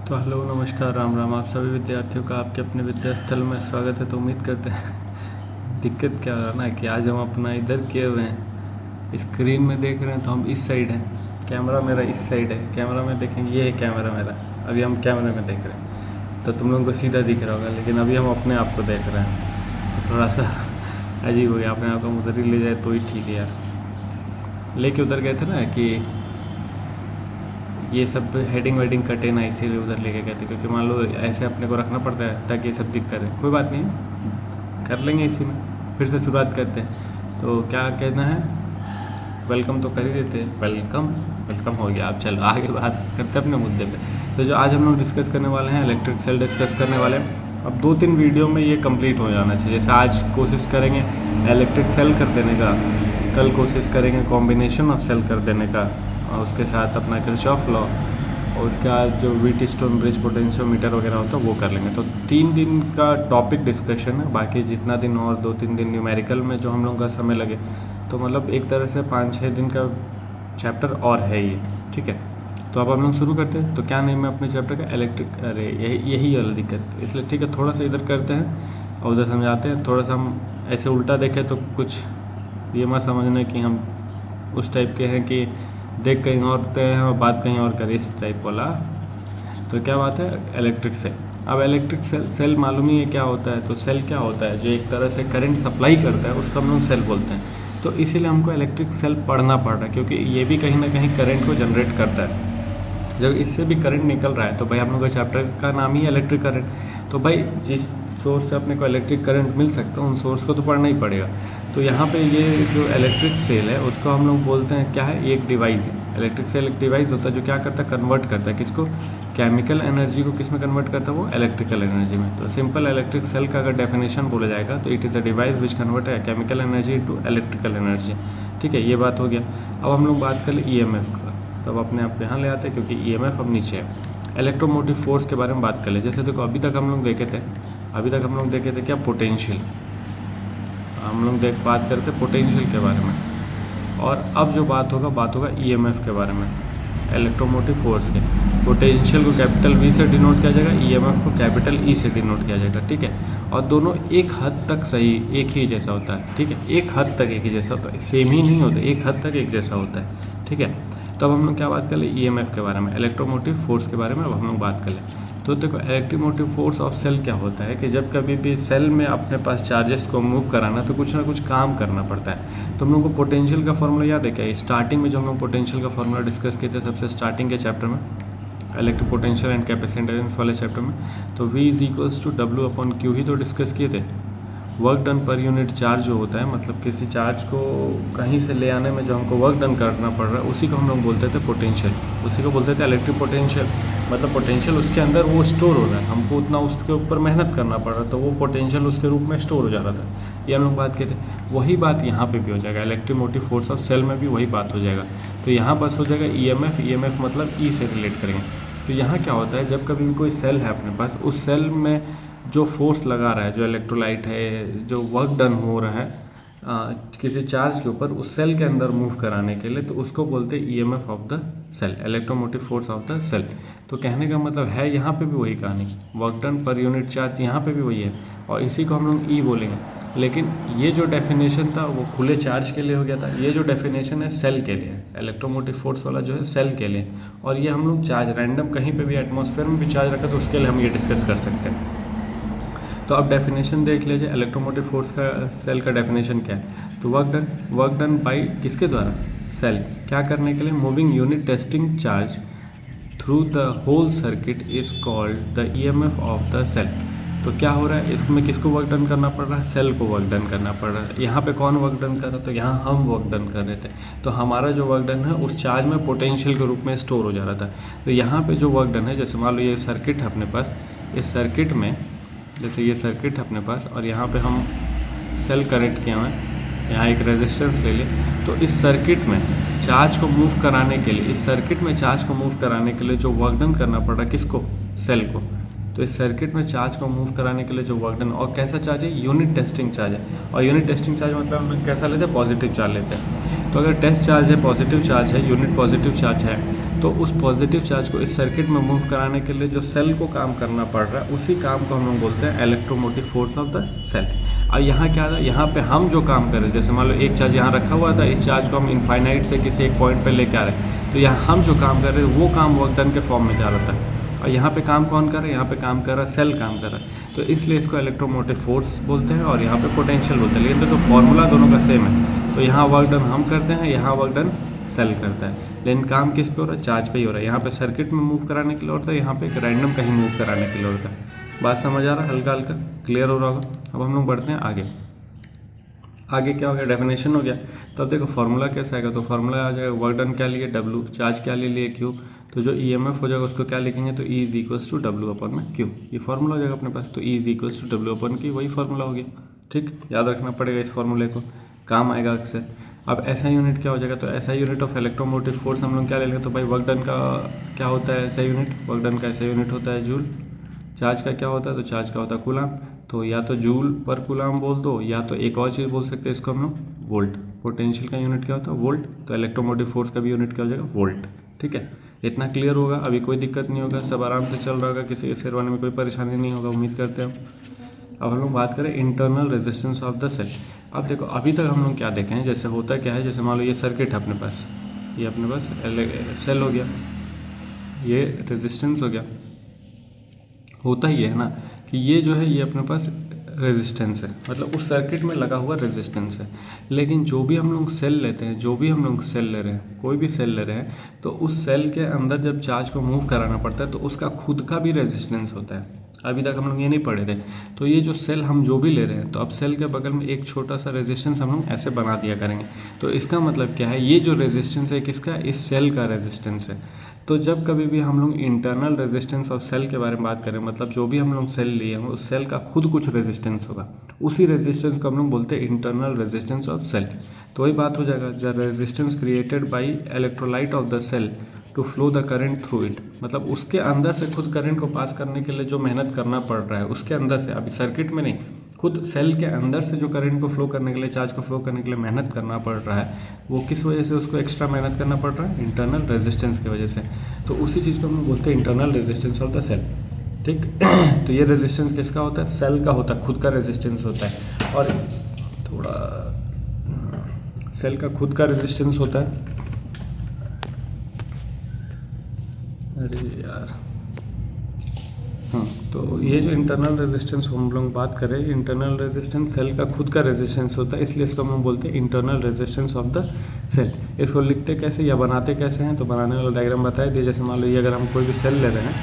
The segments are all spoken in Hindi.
तो हेलो नमस्कार राम राम। आप सभी विद्यार्थियों का आपके अपने विद्यास्थल में स्वागत है। तो उम्मीद करते हैं दिक्कत क्या हो रहा है ना कि आज हम अपना इधर किए हुए हैं, स्क्रीन में देख रहे हैं तो हम इस साइड हैं, कैमरा मेरा इस साइड है। कैमरा में देखेंगे, ये है कैमरा मेरा। अभी हम कैमरे में देख रहे हैं तो तुम लोगों को सीधा दिख रहा होगा, लेकिन अभी हम अपने आप को देख रहे हैं तो थोड़ा सा अजीब हो गया। अपने आप को उधर ही ले जाए तो ही ठीक है यार। लेके उधर गए थे ना कि ये सब हेडिंग वेडिंग कटे ना, इसीलिए उधर लेके गए थे, क्योंकि मान लो ऐसे अपने को रखना पड़ता है ताकि ये सब दिखता रहे। कोई बात नहीं, कर लेंगे इसी में। फिर से शुरुआत करते हैं। तो क्या कहना है, वेलकम तो कर ही देते हैं। वेलकम वेलकम हो गया। अब चलो आगे बात करते हैं अपने मुद्दे पे। तो जो आज हम लोग डिस्कस करने वाले हैं, इलेक्ट्रिक सेल डिस्कस करने वाले हैं। अब 2-3 वीडियो में ये कंप्लीट हो जाना चाहिए। जैसे आज कोशिश करेंगे इलेक्ट्रिक सेल कर देने का, कल कोशिश करेंगे कॉम्बिनेशन ऑफ सेल कर देने का, और उसके साथ अपना किरचॉफ लॉ, और उसके बाद जो व्हीटस्टोन ब्रिज पोटेंशियोमीटर वगैरह होता है वो कर लेंगे। तो 3 दिन का टॉपिक डिस्कशन है। बाकी जितना दिन और 2-3 दिन न्यूमेरिकल में जो हम लोगों का समय लगे, तो मतलब एक तरह से 5-6 दिन का चैप्टर और है ये, ठीक है। तो अब हम लोग शुरू करते हैं। तो क्या नेम है अपने चैप्टर का? इलेक्ट्रिक। अरे यही वाला दिक्कत, इसलिए ठीक है थोड़ा सा इधर करते हैं और उधर समझाते हैं। थोड़ा सा हम ऐसे उल्टा देखें तो कुछ ये मत समझना कि हम उस टाइप के हैं कि देख कहीं और ते हैं और बात कहीं और करें, इस टाइप वाला। तो क्या बात है, इलेक्ट्रिक सेल। अब इलेक्ट्रिक सेल मालूम ही है क्या होता है। तो सेल क्या होता है, जो एक तरह से करंट सप्लाई करता है, उसको हम लोग सेल बोलते हैं। तो इसीलिए हमको इलेक्ट्रिक सेल पढ़ना पड़ रहा है, क्योंकि ये भी कहीं ना कहीं करंट को जनरेट करता है। जब इससे भी करंट निकल रहा है तो भाई हम लोग का चैप्टर का नाम ही है इलेक्ट्रिक करंट। तो भाई जिस सोर्स से अपने को इलेक्ट्रिक करंट मिल सकता है, उन सोर्स को तो पढ़ना ही पड़ेगा। तो यहाँ पे ये जो इलेक्ट्रिक सेल है उसको हम लोग बोलते हैं क्या है, एक डिवाइस है। इलेक्ट्रिक सेल एक डिवाइस होता है जो क्या करता है, कन्वर्ट करता है किसको, केमिकल एनर्जी को किस में कन्वर्ट करता है, वो इलेक्ट्रिकल एनर्जी में। तो सिंपल इलेक्ट्रिक सेल का अगर डेफिनेशन बोला जाएगा तो it is a device which convert है chemical energy to electrical energy. ठीक है, ये बात हो गया। अब हम लोग बात कर ले ईएमएफ का। तब अपने आप यहाँ ले आते हैं क्योंकि ईएमएफ अब नीचे है। इलेक्ट्रोमोटिव फोर्स के बारे में बात कर ले। जैसे देखो अभी तक हम लोग देखे थे क्या, पोटेंशियल। हम लोग बात करते पोटेंशियल के बारे में, और अब जो बात होगा ईएमएफ के बारे में, इलेक्ट्रोमोटिव फोर्स के। पोटेंशियल को कैपिटल वी से डिनोट किया जाएगा, ईएमएफ को कैपिटल ई से डिनोट किया जाएगा, ठीक है। और दोनों एक हद तक सही एक ही जैसा होता है, ठीक है। एक हद तक एक ही जैसा होता है, सेम ही नहीं होता, एक हद तक एक जैसा होता है, ठीक है। तो अब हम लोग क्या बात कर ले, ईएमएफ के बारे में, इलेक्ट्रोमोटिव फोर्स के बारे में अब हम लोग बात कर लें। तो देखो इलेक्ट्रोमोटिव फोर्स ऑफ सेल क्या होता है कि जब कभी भी सेल में अपने पास चार्जेस को मूव कराना तो कुछ ना कुछ काम करना पड़ता है। तो हम लोग को पोटेंशियल का फॉर्मूला याद है क्या? स्टार्टिंग में जो हम लोग पोटेंशियल का फॉर्मूला डिस्कस किए थे सबसे स्टार्टिंग के चैप्टर में, इलेक्ट्रिक पोटेंशियल एंड कैपेसिटेंस वाले चैप्टर में, तो V is equals to W/Q ही तो डिस्कस किए थे। वर्क डन पर यूनिट चार्ज जो होता है, मतलब किसी चार्ज को कहीं से ले आने में जो हमको वर्क डन करना पड़ रहा है, उसी को हम लोग बोलते थे पोटेंशियल, उसी को बोलते थे इलेक्ट्रिक पोटेंशियल। मतलब पोटेंशियल उसके अंदर वो स्टोर हो रहा है, हमको उतना उसके ऊपर मेहनत करना पड़ रहा है, तो वो पोटेंशियल उसके रूप में स्टोर हो जा रहा था। ये हम लोग बात किए थे। वही बात यहाँ पे भी हो जाएगा, इलेक्ट्रोमोटिव फोर्स ऑफ सेल में भी वही बात हो जाएगा। तो यहाँ बस हो जाएगा ईएमएफ मतलब ई से रिलेट करेंगे। तो यहाँ क्या होता है, जब कभी भी कोई सेल है अपने पास, उस सेल में जो फोर्स लगा रहा है, जो इलेक्ट्रोलाइट है, जो वर्क डन हो रहा है किसी चार्ज के ऊपर, उस सेल के अंदर मूव कराने के लिए, तो उसको बोलते हैं EMF of the cell, electromotive force of the cell. तो कहने का मतलब है यहाँ पे भी वही कहानी, वर्क डन पर यूनिट चार्ज यहाँ पे भी वही है, और इसी को हम लोग ई बोलेंगे। लेकिन ये जो डेफिनेशन था वो खुले चार्ज के लिए हो गया था, ये जो डेफिनेशन है सेल के लिए, इलेक्ट्रोमोटिव फोर्स वाला जो है सेल के लिए। और ये हम लोग चार्ज रैंडम कहीं पे भी एटमॉस्फेयर में भी चार्ज रखा तो उसके लिए हम ये डिस्कस कर सकते हैं। तो अब डेफिनेशन देख लीजिए, इलेक्ट्रोमोटिव फोर्स का सेल का डेफिनेशन क्या है। तो वर्क डन बाय किसके द्वारा, सेल। क्या करने के लिए, moving unit testing charge through the whole circuit is called the EMF of the cell. तो क्या हो रहा है, इसमें किसको वर्क डन करना पड़ रहा है, सेल को वर्क डन करना पड़ रहा है। यहाँ पे कौन वर्क डन कर रहा है, तो यहाँ हम वर्क डन कर रहे थे। तो हमारा जो वर्क डन है उस चार्ज में पोटेंशियल के रूप में स्टोर हो जा रहा था। तो यहाँ पे जो वर्क डन है, जैसे मान लो ये सर्किट है अपने पास, इस सर्किट में जैसे ये सर्किट है अपने पास, और यहाँ पे हम सेल कनेक्ट किए हुए हैं, यहाँ एक रेजिस्टेंस ले लें। तो इस सर्किट में चार्ज को मूव कराने के लिए, इस सर्किट में चार्ज को मूव कराने के लिए जो वर्क डन करना पड़ रहा है, किसको, सेल को। तो इस सर्किट में चार्ज को मूव कराने के लिए जो वर्क डन, और कैसा चार्ज है, यूनिट टेस्टिंग चार्ज है। और यूनिट टेस्टिंग चार्ज मतलब हम कैसा लेते हैं, पॉजिटिव चार्ज लेते हैं। तो अगर टेस्ट चार्ज है, पॉजिटिव चार्ज है, यूनिट पॉजिटिव चार्ज है, तो उस पॉजिटिव चार्ज को इस सर्किट में मूव कराने के लिए जो सेल को काम करना पड़ रहा है, उसी काम को हम लोग बोलते हैं electromotive force of the cell. और यहाँ क्या था, यहाँ पे हम जो काम कर रहे हैं, जैसे मान लो एक चार्ज यहाँ रखा हुआ था, इस चार्ज को हम इनफाइनाइट से किसी एक पॉइंट पे लेके आ रहे हैं, तो यहाँ हम जो काम कर रहे हैं वो काम वर्क डन के फॉर्म में जा रहा था। और यहाँ पे काम कौन कर रहा है, यहाँ पे काम कर रहा है सेल काम कर रहा है, तो इसलिए इसको इलेक्ट्रोमोटिव फोर्स बोलते हैं और यहाँ पे पोटेंशियल बोलते हैं। लेकिन देखो फॉर्मूला दोनों का सेम है, तो यहाँ वर्क डन हम करते हैं, यहाँ वर्क डन सेल करता है, लेकिन काम किस पे हो रहा है, चार्ज पे ही हो रहा है। यहाँ पे सर्किट में मूव कराने के लिए होता है, यहाँ पे एक रैंडम कहीं मूव कराने के लिए होता है। बात समझ आ रहा है, हल्का हल्का क्लियर हो रहा होगा। अब हम लोग बढ़ते हैं आगे। आगे क्या हो गया, डेफिनेशन हो गया। तो अब देखो फार्मूला कैसा आएगा, तो फार्मूला आ जाएगा वर्क डन क्या लिए W, चार्ज क्या ले लिए Q, तो जो EMF हो जाएगा उसको क्या लिखेंगे, तो E is equals to W upon में Q, ये फार्मूला हो जाएगा अपने पास। तो E is equals to W upon की वही फार्मूला हो गया, ठीक, याद रखना पड़ेगा इस फार्मूले को, काम आएगा अक्सर। अब ऐसा यूनिट क्या हो जाएगा, तो ऐसा यूनिट ऑफ इलेक्ट्रोमोटिव फोर्स हम लोग क्या ले लेंगे, तो भाई वर्क डन का क्या होता है ऐसा यूनिट, वर्क डन का ऐसा यूनिट होता है जूल। चार्ज का क्या होता है, तो चार्ज का होता है कूलाम, तो या तो जूल पर कूलाम बोल दो, या तो एक और चीज़ बोल सकते हैं इसको हम लोग वोल्ट। पोटेंशियल का यूनिट क्या होता है, वोल्ट, तो इलेक्ट्रोमोटिव फोर्स का भी यूनिट क्या हो जाएगा, वोल्ट। ठीक है, इतना क्लियर होगा, अभी कोई दिक्कत नहीं होगा, सब आराम से चल रहा होगा, किसी के सिरवाने में कोई परेशानी नहीं होगा, उम्मीद करते हैं। अब हम लोग बात करें internal resistance of the cell. अब देखो अभी तक हम लोग क्या देखे हैं, जैसे होता क्या है, जैसे मान लो ये सर्किट है अपने पास, ये अपने पास सेल हो गया, ये रेजिस्टेंस हो गया, होता ही है ना कि ये जो है ये अपने पास रेजिस्टेंस है, मतलब उस सर्किट में लगा हुआ रेजिस्टेंस है। लेकिन जो भी हम लोग सेल लेते हैं, जो भी हम लोग सेल ले रहे हैं, कोई भी सेल ले रहे हैं, तो उस सेल के अंदर जब चार्ज को मूव कराना पड़ता है तो उसका खुद का भी रेजिस्टेंस होता है। अभी तक हम लोग ये नहीं पढ़े थे। तो ये जो सेल हम जो भी ले रहे हैं, तो अब सेल के बगल में एक छोटा सा रेजिस्टेंस हम लोग ऐसे बना दिया करेंगे। तो इसका मतलब क्या है, ये जो रेजिस्टेंस है किसका, इस सेल का रेजिस्टेंस है। तो जब कभी भी हम लोग इंटरनल रेजिस्टेंस ऑफ सेल के बारे में बात करें, मतलब जो भी हम लोग सेल लिए हैं उस सेल का खुद कुछ रेजिस्टेंस होगा, उसी रेजिस्टेंस को हम लोग बोलते हैं इंटरनल रेजिस्टेंस ऑफ सेल। तो वही बात हो जाएगा, the resistance created by electrolyte of the cell to flow the current through it, मतलब उसके अंदर से खुद करंट को पास करने के लिए जो मेहनत करना पड़ रहा है उसके अंदर से, अभी सर्किट में नहीं, खुद सेल के अंदर से जो करंट को फ्लो करने के लिए, चार्ज को फ्लो करने के लिए मेहनत करना पड़ रहा है, वो किस वजह से उसको एक्स्ट्रा मेहनत करना पड़ रहा है, इंटरनल रेजिस्टेंस की वजह से। तो उसी चीज़ को हम लोग बोलते हैं internal resistance of the cell. ठीक तो ये रेजिस्टेंस किसका होता है, सेल का होता है, खुद का रेजिस्टेंस होता है। और थोड़ा सेल का खुद का रेजिस्टेंस होता है, अरे यार हाँ, तो ये जो इंटरनल रेजिस्टेंस हम लोग बात करें, इंटरनल रेजिस्टेंस सेल का खुद का रेजिस्टेंस होता है, इसलिए इसको हम बोलते हैं internal resistance of the cell. इसको लिखते कैसे या बनाते कैसे हैं, तो बनाने वाला डायग्राम बताई दिए। जैसे मान लो ये अगर हम कोई भी सेल ले रहे हैं,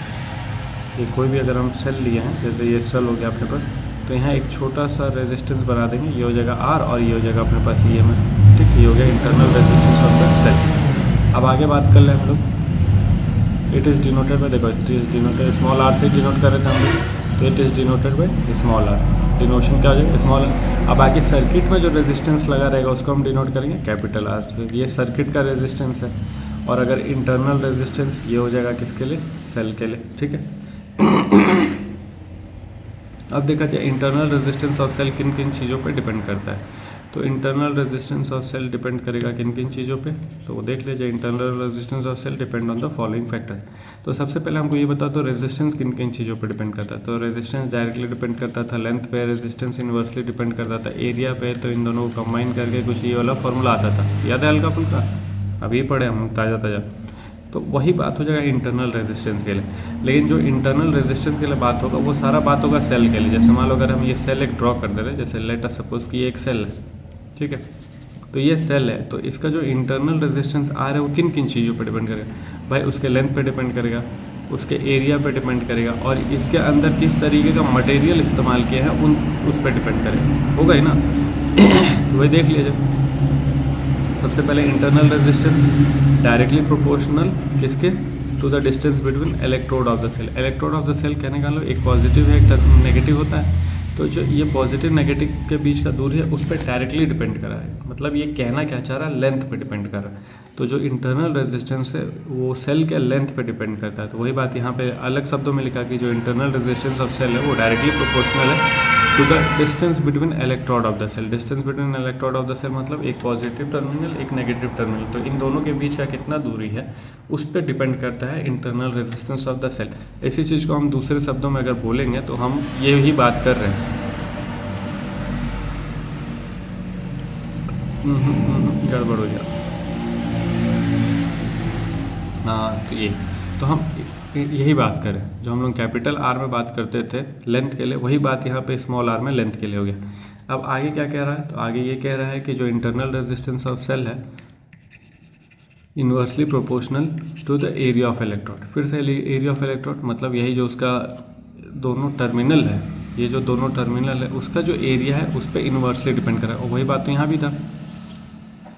ये कोई भी अगर हम सेल लिए हैं, जैसे ये सेल हो गया अपने पास, तो यहाँ एक छोटा सा रेजिस्टेंस बना देंगे, ये हो जाएगा R और ये हो जाएगा अपने पास EMF। ठीक, ये हो गया internal resistance of the cell. अब आगे बात कर लें हम लोग, इट इज़ डिनोटेड बाय, देखो it is denoted small r से डिनोट कर रहे थे हम लोग, तो it is denoted by small r, denotation क्या हो जाएगा स्मॉल r। अब बाकी सर्किट में जो रेजिस्टेंस लगा रहेगा उसको हम डिनोट करेंगे कैपिटल R से, ये सर्किट का रेजिस्टेंस है। और अगर इंटरनल रेजिस्टेंस ये हो जाएगा किसके लिए, सेल के लिए। ठीक है अब देखा जाए इंटरनल रेजिस्टेंस ऑफ सेल किन किन चीज़ों पे डिपेंड करता है, तो internal resistance of cell depend करेगा किन किन चीज़ों पे, तो देख लीजिए internal resistance of cell depend on the following factors. तो सबसे पहले हमको ये बता दो रेजिस्टेंस किन किन चीज़ों पे डिपेंड करता है। तो रेजिस्टेंस डायरेक्टली डिपेंड करता था लेंथ पे, रेजिस्टेंस इन्वर्सली डिपेंड करता था एरिया पे, तो इन दोनों को कंबाइन करके कुछ ये वाला फॉर्मूला आता था, याद है हल्का फुल्का, अभी पढ़े हम ताज़ा ताज़ा। तो वही बात हो जाएगा इंटरनल रेजिस्टेंस के लिए। लेकिन जो इंटरनल रेजिस्टेंस के लिए बात होगा वो सारा बात होगा सेल के लिए। जैसे मान लो अगर हम ये सेल एक ड्रॉ कर दे रहे हैं, जैसे लेट अस सपोज कि ये एक सेल है, ठीक है, तो ये सेल है, तो इसका जो इंटरनल रेजिस्टेंस आ रहा है वो किन किन चीज़ों पर डिपेंड करेगा भाई, उसके लेंथ पे डिपेंड करेगा, उसके एरिया पे डिपेंड करेगा, और इसके अंदर किस तरीके का मटेरियल इस्तेमाल किया है उस पर डिपेंड करेगा, होगा ही ना तो वही देख लीजिए। सबसे पहले इंटरनल रेजिस्टेंस डायरेक्टली प्रोपोर्शनल किसके, to the distance between electrode of the cell. Electrode of the cell कहने का मतलब एक पॉजिटिव है एक नेगेटिव होता है, तो जो ये पॉजिटिव नेगेटिव के बीच का दूरी है उस पर डायरेक्टली डिपेंड कर रहा है, मतलब ये कहना क्या चाह रहा है, लेंथ पे डिपेंड कर रहा है। तो जो इंटरनल रेजिस्टेंस है वो सेल के लेंथ पे डिपेंड करता है। तो वही बात यहाँ पे अलग शब्दों में लिखा कि जो इंटरनल रेजिस्टेंस ऑफ सेल है वो डायरेक्टली प्रोपोर्शनल है to the distance between electrode of the cell. Distance between electrode of the cell मतलब एक पॉजिटिव टर्मिनल एक नेगेटिव टर्मिनल, तो इन दोनों के बीच का कितना दूरी है उस पर डिपेंड करता है internal resistance of the cell. इसी चीज़ को हम दूसरे शब्दों में अगर बोलेंगे तो हम ये ही बात कर रहे हैं। गड़बड़ हो गया। हाँ, तो ये तो हम यही बात करें जो हम लोग कैपिटल आर में बात करते थे लेंथ के लिए, वही बात यहाँ पे स्मॉल आर में लेंथ के लिए हो गया। अब आगे क्या कह रहा है, तो आगे ये कह रहा है कि जो इंटरनल रेजिस्टेंस ऑफ सेल है inversely proportional to the area of electrode. फिर से एरिया ऑफ इलेक्ट्रोड मतलब यही जो उसका दोनों टर्मिनल है, ये जो दोनों टर्मिनल है उसका जो एरिया है उस पर इन्वर्सली डिपेंड करा। और वही बात तो यहाँ भी था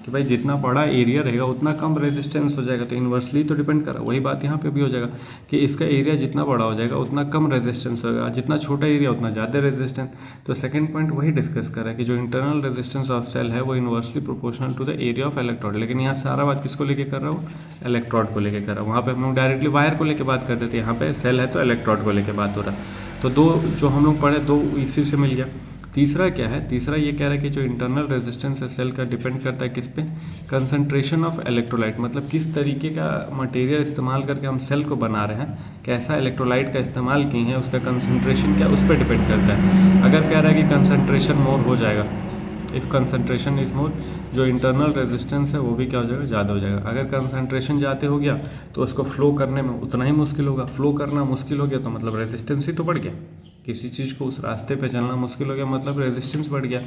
कि भाई जितना बड़ा एरिया रहेगा उतना कम रेजिस्टेंस हो जाएगा, तो इन्वर्सली तो डिपेंड करा। वही बात यहाँ पे भी हो जाएगा कि इसका एरिया जितना बड़ा हो जाएगा उतना कम रेजिस्टेंस होगा, जितना छोटा एरिया उतना ज़्यादा रेजिस्टेंस। तो सेकंड पॉइंट वही डिस्कस करा है कि जो इंटरनल रेजिस्टेंस ऑफ सेल है वो inversely proportional to the area of electrode. लेकिन यहाँ सारा बात किसको लेके कर रहा हूँ, इलेक्ट्रोड को लेके कर रहा हूँ। वहाँ पर हम लोग डायरेक्टली वायर को लेकर बात करते थे, यहाँ पे सेल है तो इलेक्ट्रोड को लेकर बात हो रहा है। तो दो जो हम लोग पढ़े दो इसी से मिल गया। तीसरा क्या है, तीसरा ये कह रहा है कि जो इंटरनल रेजिस्टेंस है सेल का डिपेंड करता है किस पे, कंसंट्रेशन ऑफ इलेक्ट्रोलाइट, मतलब किस तरीके का मटेरियल इस्तेमाल करके हम सेल को बना रहे हैं, कैसा इलेक्ट्रोलाइट का इस्तेमाल किए हैं, उसका कंसंट्रेशन क्या उस पर डिपेंड करता है। अगर कह रहा है कि कंसंट्रेशन मोर हो जाएगा, इफ़ कंसंट्रेशन इज मोर, जो इंटरनल रेजिस्टेंस है वो भी क्या हो जाएगा, ज़्यादा हो जाएगा। अगर कंसंट्रेशन ज़्यादा हो गया तो उसको फ्लो करने में उतना ही मुश्किल होगा, फ्लो करना मुश्किल हो गया तो मतलब रेजिस्टेंस ही तो बढ़ गया। किसी चीज़ को उस रास्ते पे चलना मुश्किल हो गया मतलब रेजिस्टेंस बढ़ गया।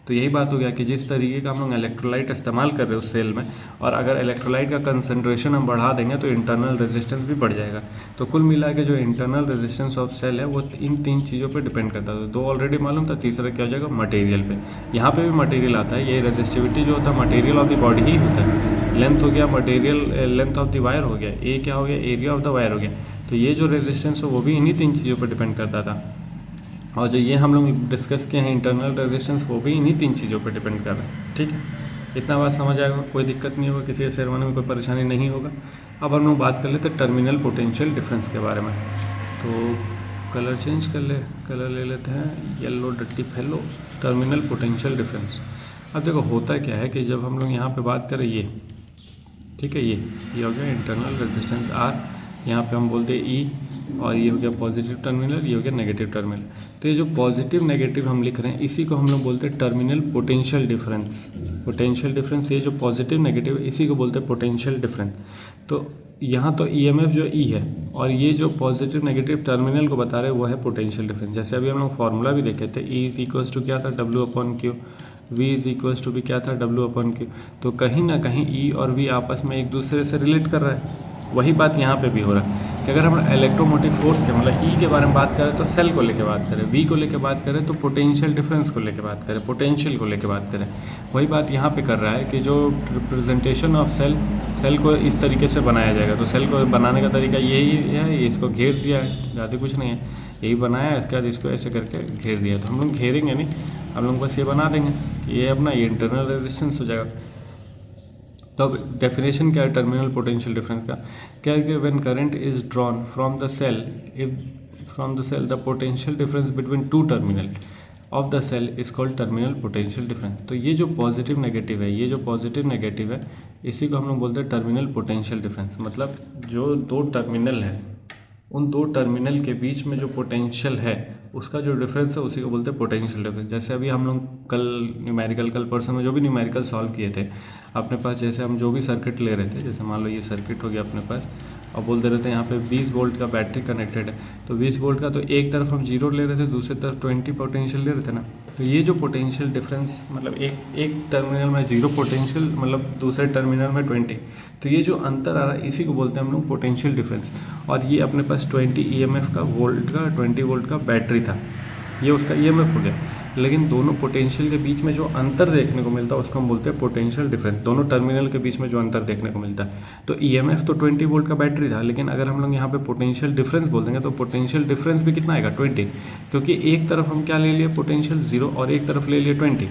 तो यही बात हो गया कि जिस तरीके का हम लोग इलेक्ट्रोलाइट इस्तेमाल कर रहे हो सेल में, और अगर इलेक्ट्रोलाइट का कंसंट्रेशन हम बढ़ा देंगे तो इंटरनल रेजिस्टेंस भी बढ़ जाएगा। तो कुल मिला के जो इंटरनल रेजिस्टेंस ऑफ सेल है वो इन तीन चीज़ों पर डिपेंड करता है। दो ऑलरेडी मालूम था, तीसरा क्या हो जाएगा, मटेरियल पे। यहाँ पे भी मटेरियल आता है, ये रेजिस्टिविटी जो होता है मटेरियल ऑफ द बॉडी ही होता है। लेंथ हो गया material, length of the wire हो गया, ए क्या हो गया, एरिया ऑफ द वायर हो गया। तो ये जो रेजिस्टेंस है वो भी इन्हीं तीन चीज़ों पर डिपेंड करता था। और जो ये हम लोग डिस्कस किए हैं इंटरनल रेजिस्टेंस वो भी इन्हीं तीन चीज़ों पर डिपेंड कर रहा है। ठीक है, इतना बात समझ आएगा, कोई दिक्कत नहीं होगा, किसी सेरेमनी में कोई परेशानी नहीं होगा। अब हम लोग बात कर लेते हैं टर्मिनल पोटेंशियल डिफरेंस के बारे में। तो कलर चेंज कर ले, कलर ले लेते हैं येलो डट्टी फेलो, टर्मिनल पोटेंशियल डिफरेंस। अब देखो होता क्या है कि जब हम लोग यहाँ पे बात करें ये, ठीक है, ये हो गया इंटरनल रेजिस्टेंस आर, यहाँ पे हम बोलते हैं ई, और ये हो गया पॉजिटिव टर्मिनल, ये हो गया नेगेटिव टर्मिनल। तो ये जो पॉजिटिव नेगेटिव हम लिख रहे हैं इसी को हम लोग बोलते हैं terminal potential difference. Potential difference, ये जो पॉजिटिव नेगेटिव इसी को बोलते हैं पोटेंशियल डिफरेंस। तो यहाँ तो ईएमएफ जो ई है और ये जो पॉजिटिव नेगेटिव टर्मिनल को बता रहे हैं वो है पोटेंशियल डिफरेंस। जैसे अभी हम लोग फार्मूला भी देखे थे, ई इज इक्वल्स टू क्या था, W/Q, V is equals to भी क्या था, W/Q। तो कहीं ना कहीं ई और वी आपस में एक दूसरे से रिलेट कर रहा है। वही बात यहाँ पे भी हो रहा है कि अगर हम इलेक्ट्रोमोटिव फोर्स के मतलब ई के बारे में बात करें तो सेल को लेके बात करें, वी को लेके बात करें तो पोटेंशियल डिफरेंस को लेके बात करें, पोटेंशियल को लेके बात करें। वही बात यहाँ पे कर रहा है कि जो रिप्रेजेंटेशन ऑफ सेल को इस तरीके से बनाया जाएगा। तो सेल को बनाने का तरीका यही है, इसको घेर दिया है, ज़्यादा कुछ नहीं है, यही बनाया है। इसके बाद इसको ऐसे करके घेर दिया। तो हम लोग घेरेंगे नहीं, हम लोग बस ये बना देंगे कि ये अपना ये इंटरनल रेजिस्टेंस हो जाएगा। तो अब डेफिनेशन क्या है टर्मिनल पोटेंशियल डिफरेंस का, क्या है कि when current is drawn from the cell, if from the cell the potential difference between two terminal of the cell is called terminal potential difference. तो ये जो पॉजिटिव नेगेटिव है, ये जो पॉजिटिव नेगेटिव है इसी को हम लोग बोलते हैं टर्मिनल पोटेंशियल डिफरेंस। मतलब जो दो टर्मिनल है उन दो टर्मिनल के बीच में जो पोटेंशियल है उसका जो डिफरेंस है उसी को बोलते हैं पोटेंशियल डिफरेंस। जैसे अभी हम लोग कल न्यूमेरिकल, कल परसों में जो भी न्यूमेरिकल सॉल्व किए थे अपने पास, जैसे हम जो भी सर्किट ले रहे थे, जैसे मान लो ये सर्किट हो गया अपने पास, और बोलते रहते हैं यहाँ पे 20 वोल्ट का बैटरी कनेक्टेड है, तो 20 वोल्ट का तो एक तरफ हम 0 ले रहे थे, दूसरी तरफ 20 पोटेंशियल ले रहे थे ना। तो ये जो पोटेंशियल डिफरेंस मतलब एक टर्मिनल में 0 पोटेंशियल, मतलब दूसरे टर्मिनल में 20, तो ये जो अंतर आ रहा है इसी को बोलते हैं हम लोग पोटेंशियल डिफरेंस। और ये अपने पास 20 EMF का वोल्ट का 20 वोल्ट का बैटरी था, ये उसका EMF हो गया। लेकिन दोनों पोटेंशियल के बीच में जो अंतर देखने को मिलता है उसको हम बोलते हैं पोटेंशियल डिफरेंस। दोनों टर्मिनल के बीच में जो अंतर देखने को मिलता है, तो EMF तो 20 वोल्ट का बैटरी था, लेकिन अगर हम लोग यहाँ पे पोटेंशियल डिफरेंस बोल देंगे तो पोटेंशियल डिफरेंस भी कितना आएगा, 20, क्योंकि एक तरफ हम क्या ले लिए पोटेंशियल 0 और एक तरफ ले लिए 20,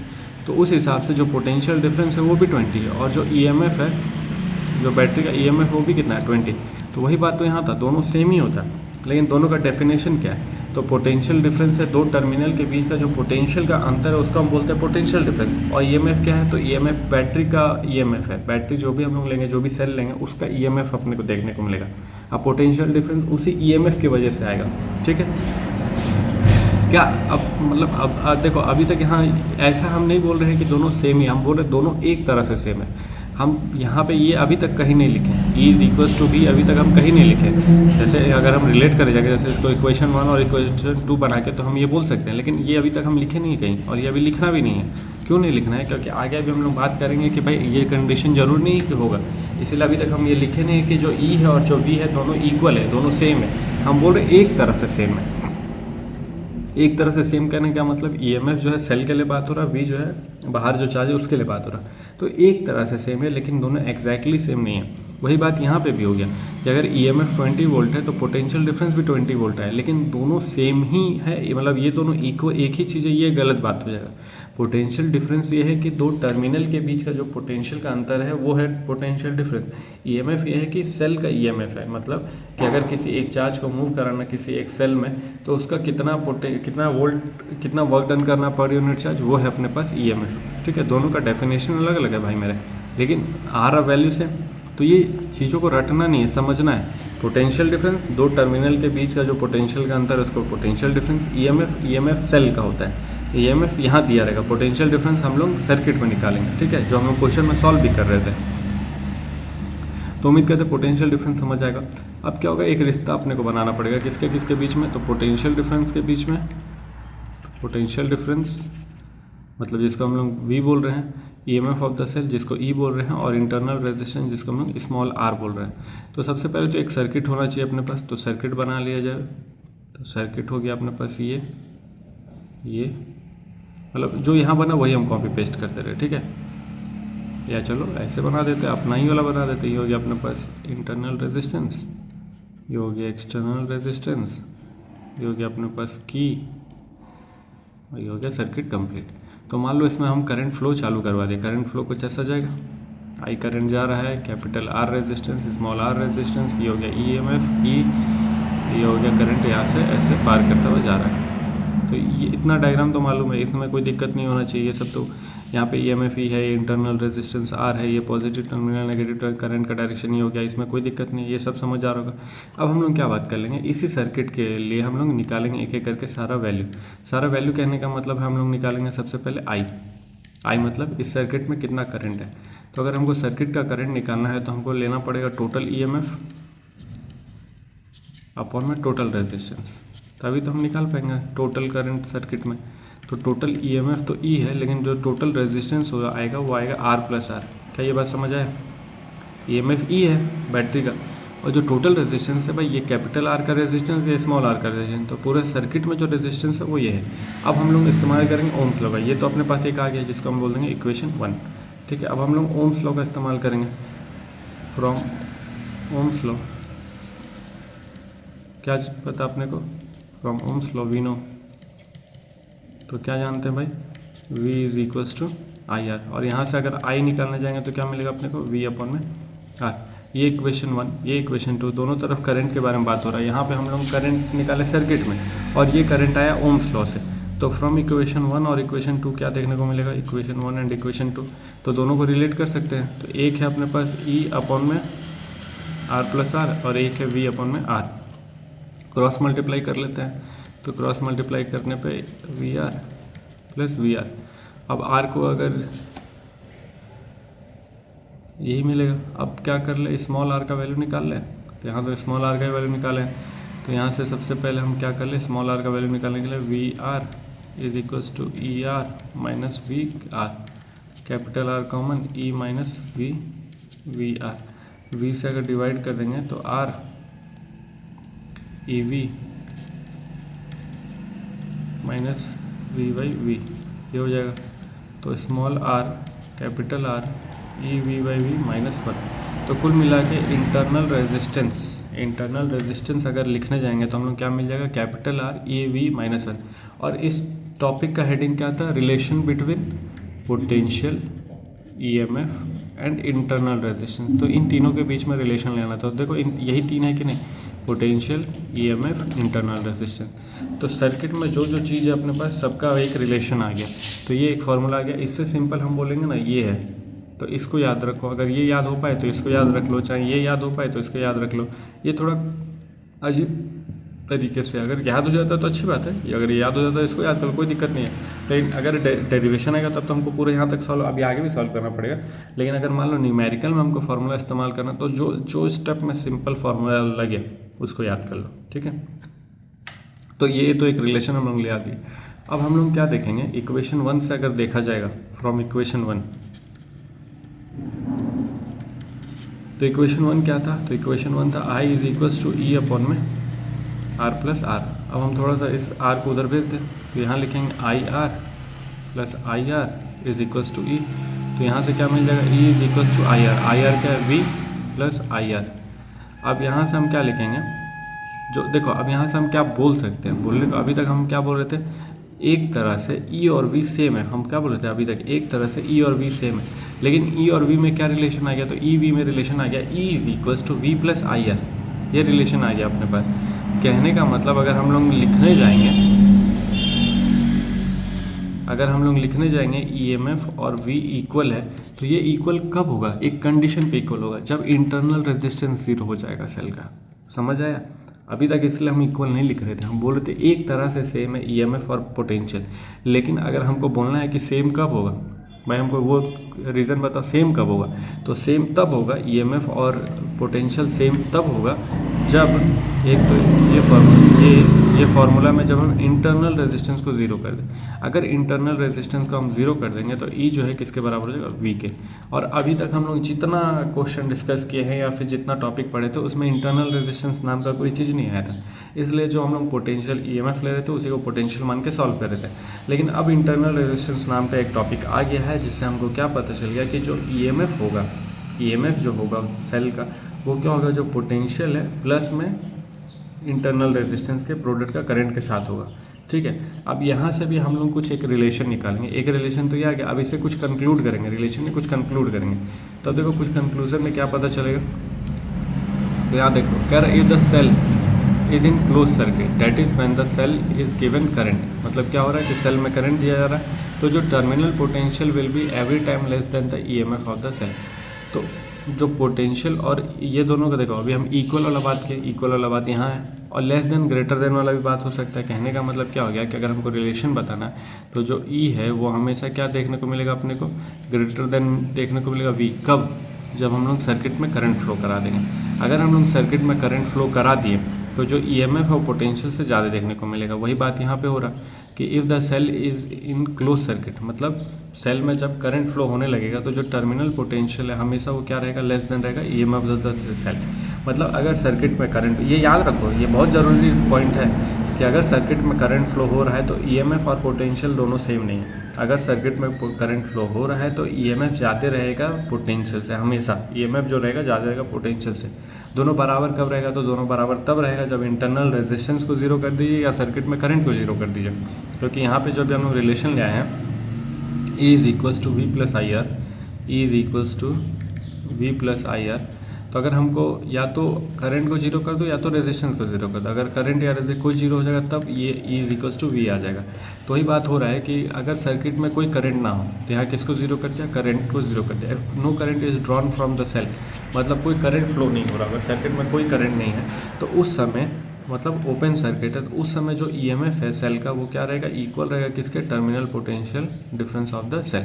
तो उस हिसाब से जो पोटेंशियल डिफरेंस है वो भी 20 है, और जो EMF है, जो बैटरी का EMF वो भी कितना है, 20। तो वही बात तो यहाँ था, दोनों सेम ही होता है, लेकिन दोनों का डेफिनेशन क्या है, तो पोटेंशियल डिफरेंस है दो टर्मिनल के बीच का जो पोटेंशियल का अंतर है उसको हम बोलते हैं पोटेंशियल डिफरेंस। और ईएमएफ क्या है, तो ईएमएफ बैटरी का ईएमएफ है, बैटरी जो भी हम लोग लेंगे, जो भी सेल लेंगे उसका ईएमएफ अपने को देखने को मिलेगा। अब पोटेंशियल डिफरेंस उसी ईएमएफ की वजह से आएगा, ठीक है। क्या अब मतलब अब देखो अभी तक यहाँ ऐसा हम नहीं बोल रहे हैं कि दोनों सेम ही, हम बोल रहे हैं दोनों एक तरह से सेम है। हम यहाँ पे ये अभी तक कहीं नहीं लिखे, E is equals to B अभी तक हम कहीं नहीं लिखे। जैसे अगर हम रिलेट करें जाके, जैसे इसको इक्वेशन 1 और इक्वेशन 2 बना के तो हम ये बोल सकते हैं, लेकिन ये अभी तक हम लिखे नहीं कहीं, और ये अभी लिखना भी नहीं है। क्यों नहीं लिखना है, क्योंकि आगे अभी हम लोग बात करेंगे कि भाई ये कंडीशन जरूर नहीं कि होगा, इसलिए अभी तक हम ये लिखे नहीं है कि जो E है और जो V है दोनों इक्वल है, दोनों सेम है। हम बोल रहे एक तरह से सेम है। एक तरह से सेम कहने का मतलब ईएमएफ जो है सेल के लिए बात हो रहा है, वी जो है बाहर जो चार्ज है उसके लिए बात हो रहा है। तो एक तरह से सेम है, लेकिन दोनों एग्जैक्टली सेम नहीं है। वही बात यहाँ पे भी हो गया कि अगर ईएमएफ 20 वोल्ट है तो पोटेंशियल डिफरेंस भी 20 वोल्ट है, लेकिन दोनों सेम ही है, मतलब ये दोनों एक ही चीज़ है, ये गलत बात हो जाएगा। पोटेंशियल डिफरेंस ये है कि दो टर्मिनल के बीच का जो पोटेंशियल का अंतर है वो है पोटेंशियल डिफरेंस। ईएमएफ ये है कि सेल का ईएमएफ है, मतलब कि अगर किसी एक चार्ज को मूव कराना किसी एक सेल में तो उसका कितना वोल्ट कितना वर्क डन करना पर यूनिट चार्ज, वो है अपने पास ईएमएफ, ठीक है। दोनों का डेफिनेशन अलग अलग है भाई मेरे, लेकिन आर वैल्यू से। तो ये चीज़ों को रटना नहीं है, समझना है। पोटेंशियल डिफरेंस दो टर्मिनल के बीच का जो पोटेंशियल का अंतर है उसको पोटेंशियल डिफरेंस। ईएमएफ सेल का होता है, ईएमएफ यहाँ दिया रहेगा। पोटेंशियल डिफरेंस हम लोग सर्किट में निकालेंगे, ठीक है, जो हम लोग क्वेश्चन में सॉल्व भी कर रहे थे। तो उम्मीद करते हैं पोटेंशियल डिफरेंस समझ आएगा। अब क्या होगा, एक रिश्ता अपने को बनाना पड़ेगा किसके किसके बीच में, तो पोटेंशियल डिफरेंस के बीच में। पोटेंशियल डिफरेंस मतलब जिसको हम लोग V बोल रहे हैं, ईएमएफ ऑफ द सेल जिसको E बोल रहे हैं, और इंटरनल रेजिस्टेंस जिसको हम लोग स्मॉल r बोल रहे हैं। तो सबसे पहले तो एक सर्किट होना चाहिए अपने पास, तो सर्किट बना लिया जाए। तो सर्किट हो गया अपने पास ये मतलब जो यहाँ बना वही हम कॉपी पेस्ट करते रहे, ठीक है। या चलो ऐसे बना देते हैं, अपना ही वाला बना देते। ये हो गया अपने पास इंटरनल रेजिस्टेंस, ये हो गया एक्सटर्नल रेजिस्टेंस, ये हो गया अपने पास की, ये हो गया सर्किट कंप्लीट। तो मान लो इसमें हम करंट फ्लो चालू करवा दें। करंट फ्लो कुछ ऐसा जाएगा, आई करंट जा रहा है, capital R resistance, small r resistance, ये हो गया ईएमएफ E, ये हो गया करंट यहाँ से ऐसे पार करता हुआ जा रहा है। तो ये इतना डायग्राम तो मालूम है, इसमें कोई दिक्कत नहीं होना चाहिए। ये सब तो यहाँ पे ईएमएफ E है, इंटरनल रेजिस्टेंस R है, ये पॉजिटिव टर्मिनल नेगेटिव करंट का डायरेक्शन ही हो गया, इसमें कोई दिक्कत नहीं है, ये सब समझ आ रहा होगा। अब हम लोग क्या बात कर लेंगे, इसी सर्किट के लिए हम लोग निकालेंगे एक एक करके सारा वैल्यू। सारा वैल्यू कहने का मतलब हम लोग निकालेंगे सबसे पहले आई मतलब इस सर्किट में कितना करंट है। तो अगर हमको सर्किट का करंट निकालना है तो हमको लेना पड़ेगा टोटल ईएमएफ अपॉन में टोटल रेजिस्टेंस, तभी तो हम निकाल पाएंगे टोटल करंट सर्किट में। तो टोटल ईएमएफ तो E है, लेकिन जो टोटल रेजिस्टेंस आएगा वो आएगा R प्लस R। क्या ये बात समझ आए, ईएमएफ E है बैटरी का, और जो टोटल रेजिस्टेंस है भाई ये कैपिटल R का रेजिस्टेंस या स्मॉल r का रेजिस्टेंस। तो पूरे सर्किट में जो रेजिस्टेंस है वो ये है। अब हम लोग इस्तेमाल करेंगे ओम्स लॉ का, ये तो अपने पास एक आ गया जिसको हम बोल देंगे इक्वेशन 1, ठीक है। अब हम लोग ओम्स लॉ का इस्तेमाल करेंगे। फ्रॉम ओम्स लॉ क्या पता अपने को, from ohm's law we know, तो क्या जानते हैं भाई, V is equals to I R. और यहाँ से अगर I निकालने जाएंगे तो क्या मिलेगा अपने को, V अपॉन में R। ये इक्वेशन 1, ये इक्वेशन 2, दोनों तरफ करंट के बारे में बात हो रहा है। यहाँ पे हम लोग करंट निकाले सर्किट में, और ये करंट आया ओम्स लॉ से। तो फ्रॉम इक्वेशन 1 और इक्वेशन 2 क्या देखने को मिलेगा, इक्वेशन 1 एंड इक्वेशन 2, तो दोनों को रिलेट कर सकते हैं। तो एक है अपने पास E अपॉन में R प्लस R, और एक है V अपॉन में R। क्रॉस मल्टीप्लाई कर लेते हैं, तो क्रॉस मल्टीप्लाई करने पे VR प्लस VR। अब R को अगर यही मिलेगा, अब क्या कर ले, स्मॉल r का वैल्यू निकाल लें। तो यहाँ तो स्मॉल r का वैल्यू निकालें, तो यहाँ से सबसे पहले हम क्या कर ले, स्मॉल r का वैल्यू निकालने के लिए VR is equals to ER minus VR, capital R common, E minus VR। V से अगर डिवाइड कर देंगे तो R EV minus V by V, ये हो जाएगा। तो small r capital R EV by V minus 1। तो कुल मिला के इंटरनल रेजिस्टेंस अगर लिखने जाएंगे तो हम लोग क्या मिल जाएगा, कैपिटल R EV माइनस 1। और इस टॉपिक का हेडिंग क्या था, relation between potential EMF and internal resistance. तो इन तीनों के बीच में रिलेशन लेना था। तो देखो यही तीन है कि नहीं, पोटेंशियल, ईएमएफ, इंटरनल रेजिस्टेंस। तो सर्किट में जो जो चीज़ है अपने पास सबका एक रिलेशन आ गया। तो ये एक फार्मूला आ गया। इससे सिंपल हम बोलेंगे ना ये है, तो इसको याद रखो। अगर ये याद हो पाए तो इसको याद रख लो, चाहे ये याद हो पाए तो इसको याद रख लो। ये थोड़ा अजीब तरीके से अगर याद हो जाता है तो अच्छी बात है, अगर याद हो जाता है इसको याद करो, कोई दिक्कत नहीं है। लेकिन अगर डेरिवेशन आएगा तब तो हमको पूरे यहाँ तक सॉल्व, अभी आगे भी सॉल्व करना पड़ेगा। लेकिन अगर मान लो न्यूमेरिकल में हमको फार्मूला इस्तेमाल करना, तो जो स्टेप में सिंपल फार्मूला लगे उसको याद कर लो, ठीक है। तो ये तो एक रिलेशन हम लोग ले आती है। अब हम लोग क्या देखेंगे, इक्वेशन 1 से अगर देखा जाएगा, फ्रॉम इक्वेशन 1, तो इक्वेशन 1 क्या था, तो इक्वेशन 1 था I is equals to E upon में R प्लस आर। अब हम थोड़ा सा इस R को उधर भेज दें, तो यहाँ लिखेंगे I R plus I R is equals to E. तो यहाँ से क्या मिल जाएगा, E is equals to I R क्या है V प्लस आई आर। अब यहाँ से हम क्या लिखेंगे, जो देखो अब यहाँ से हम क्या बोल सकते हैं, बोलने को अभी तक हम क्या बोल रहे थे, एक तरह से E और V सेम है। हम क्या बोल रहे थे अभी तक, एक तरह से E और V सेम है। लेकिन E और V में क्या रिलेशन आ गया, तो E V में रिलेशन आ गया, E is equals to V plus I r, ये रिलेशन आ गया अपने पास। कहने का मतलब अगर हम लोग लिखने जाएंगे, अगर हम लोग लिखने जाएंगे EMF और V इक्वल है, तो ये इक्वल कब होगा, एक कंडीशन पे इक्वल होगा, जब इंटरनल रेजिस्टेंस 0 हो जाएगा सेल का। समझ आया। अभी तक इसलिए हम इक्वल नहीं लिख रहे थे, हम बोल रहे थे एक तरह से सेम है EMF और पोटेंशियल। लेकिन अगर हमको बोलना है कि सेम कब होगा, भाई हमको वो रीज़न बताओ सेम कब होगा, तो सेम तब होगा, EMF और पोटेंशियल सेम तब होगा जब एक तो ये फार्मूला में जब हम इंटरनल रेजिस्टेंस को 0 कर दें। अगर इंटरनल रेजिस्टेंस को हम 0 कर देंगे तो E जो है किसके बराबर हो जाएगा, V के। और अभी तक हम लोग जितना क्वेश्चन डिस्कस किए हैं या फिर जितना टॉपिक पढ़े थे उसमें इंटरनल रेजिस्टेंस नाम का कोई चीज़ नहीं आया था। इसलिए जो हम लोग पोटेंशियल EMF ले रहे थे उसी को पोटेंशियल मान के सॉल्व कर रहे थे। लेकिन अब इंटरनल रेजिस्टेंस नाम का एक टॉपिक आ गया है, जिससे हमको क्या पता चल गया कि जो EMF होगा, EMF जो होगा सेल का, वो क्या होगा, जो पोटेंशियल है प्लस में इंटरनल रेजिस्टेंस के प्रोडक्ट का करंट के साथ होगा, ठीक है। अब यहाँ से भी हम लोग कुछ एक रिलेशन निकालेंगे। एक रिलेशन तो ये आ गया, अब इसे कुछ कंक्लूड करेंगे, रिलेशन में कुछ कंक्लूड करेंगे। तो देखो कुछ कंक्लूजन में क्या पता चलेगा, तो यहाँ देखो कह रहा if the cell is in close circuit that is when the cell is given current. मतलब क्या हो रहा है कि सेल में करंट दिया जा रहा है, तो जो terminal potential will be every time less than the EMF of the cell. तो जो पोटेंशियल और ये दोनों का देखो, अभी हम इक्वल वाला बात किए, इक्वल वाला बात यहाँ है, और लेस देन ग्रेटर देन वाला भी बात हो सकता है। कहने का मतलब क्या हो गया कि अगर हमको रिलेशन बताना है तो जो E है वो हमेशा क्या देखने को मिलेगा अपने को, ग्रेटर देन देखने को मिलेगा V। कब, जब हम लोग सर्किट में करंट फ्लो करा देंगे। अगर हम लोग सर्किट में करंट फ्लो करा दिए तो जो EMF है वो पोटेंशियल से ज़्यादा देखने को मिलेगा। वही बात यहाँ पे हो रहा कि if the cell is in close circuit, मतलब सेल में जब करंट फ्लो होने लगेगा तो जो टर्मिनल पोटेंशियल है हमेशा वो क्या रहेगा, लेस देन रहेगा EMF ऑफ द सेल। मतलब अगर सर्किट में करंट, ये याद रखो, ये बहुत ज़रूरी पॉइंट है कि अगर सर्किट में करंट फ्लो हो रहा है तो EMF और पोटेंशियल दोनों सेम नहीं है। अगर सर्किट में करंट फ्लो हो रहा है तो EMF ज़्यादा रहेगा पोटेंशियल से, हमेशा EMF जो रहेगा ज़्यादा रहेगा पोटेंशियल से। दोनों बराबर कब रहेगा, तो दोनों बराबर तब रहेगा जब इंटरनल रेजिस्टेंस को 0 कर दीजिए या सर्किट में करंट को 0 कर दीजिए। क्योंकि यहाँ पे जो भी हम लोग रिलेशन ले आए हैं, E is equals to V plus I R, E is equals to V plus I R. तो अगर हमको या तो करंट को 0 कर दो या तो रेजिस्टेंस को 0 कर दो। अगर करंट या रेजिस्टेंस कोई 0 हो जाएगा तब ये E is equals to V आ जाएगा। तो वही बात हो रहा है कि अगर सर्किट में कोई करंट ना हो तो यहाँ किसको 0 कर दिया, करंट को 0 कर दिया। No current is drawn from the cell, मतलब कोई करंट फ्लो नहीं हो रहा। अगर सर्किट में कोई करंट नहीं है तो उस समय, मतलब ओपन सर्किट है, तो उस समय जो EMF है सेल का वो क्या रहेगा, इक्वल रहेगा किसके, terminal potential difference of the cell.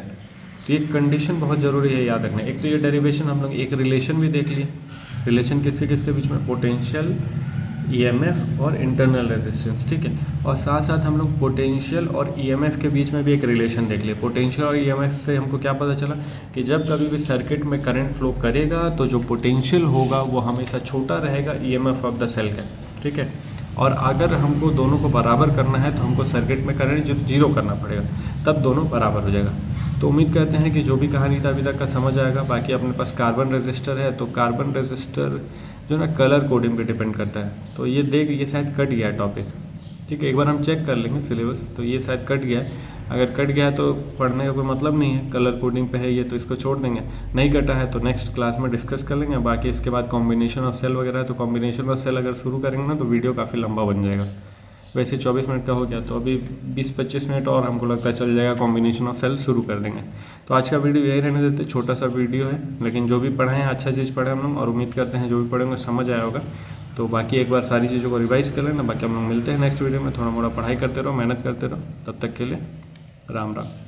तो ये कंडीशन बहुत ज़रूरी है याद रखना। एक तो ये डेरिवेशन हम लोग एक रिलेशन भी देख लिए, रिलेशन किसके किसके बीच में, पोटेंशियल, EMF और इंटरनल रेजिस्टेंस, ठीक है। और साथ साथ हम लोग पोटेंशियल और EMF के बीच में भी एक रिलेशन देख लिए। पोटेंशियल और EMF से हमको क्या पता चला कि जब कभी भी सर्किट में करंट फ्लो करेगा तो जो पोटेंशियल होगा वो हमेशा छोटा रहेगा EMF ऑफ द सेल का, ठीक है। और अगर हमको दोनों को बराबर करना है तो हमको सर्किट में करंट 0 करना पड़ेगा, तब दोनों बराबर हो जाएगा। तो उम्मीद करते हैं कि जो भी कहानी था अभी तक का समझ आएगा। बाकी अपने पास कार्बन रेजिस्टर है, तो कार्बन रेजिस्टर जो ना कलर कोडिंग पे डिपेंड करता है। तो ये शायद कट गया टॉपिक, ठीक है। ठीक है, एक बार हम चेक कर लेंगे सिलेबस। तो ये शायद कट गया है, अगर कट गया है तो पढ़ने का कोई मतलब नहीं है, कलर कोडिंग पे है ये, तो इसको छोड़ देंगे। नहीं कटा है तो नेक्स्ट क्लास में डिस्कस कर लेंगे। बाकी इसके बाद कॉम्बिनेशन ऑफ सेल वगैरह है, तो कॉम्बिनेशन ऑफ सेल अगर शुरू करेंगे ना तो वीडियो काफ़ी लंबा बन जाएगा। वैसे 24 मिनट का हो गया, तो अभी 20-25 मिनट और हमको लगता है चल जाएगा, कॉम्बिनेशन ऑफ सेल शुरू कर देंगे। तो आज का वीडियो यही रहने देते, छोटा सा वीडियो है, लेकिन जो भी पढ़े हैं अच्छा चीज़ पढ़े हम लोग, और उम्मीद करते हैं जो भी पढ़ेंगे समझ आया होगा। तो बाकी एक बार सारी चीज़ों को रिवाइज कर लेना। बाकी हम लोग मिलते हैं नेक्स्ट वीडियो में, थोड़ा मोड़ा पढ़ाई करते रहो, मेहनत करते रहो। तब तक के लिए राम राम।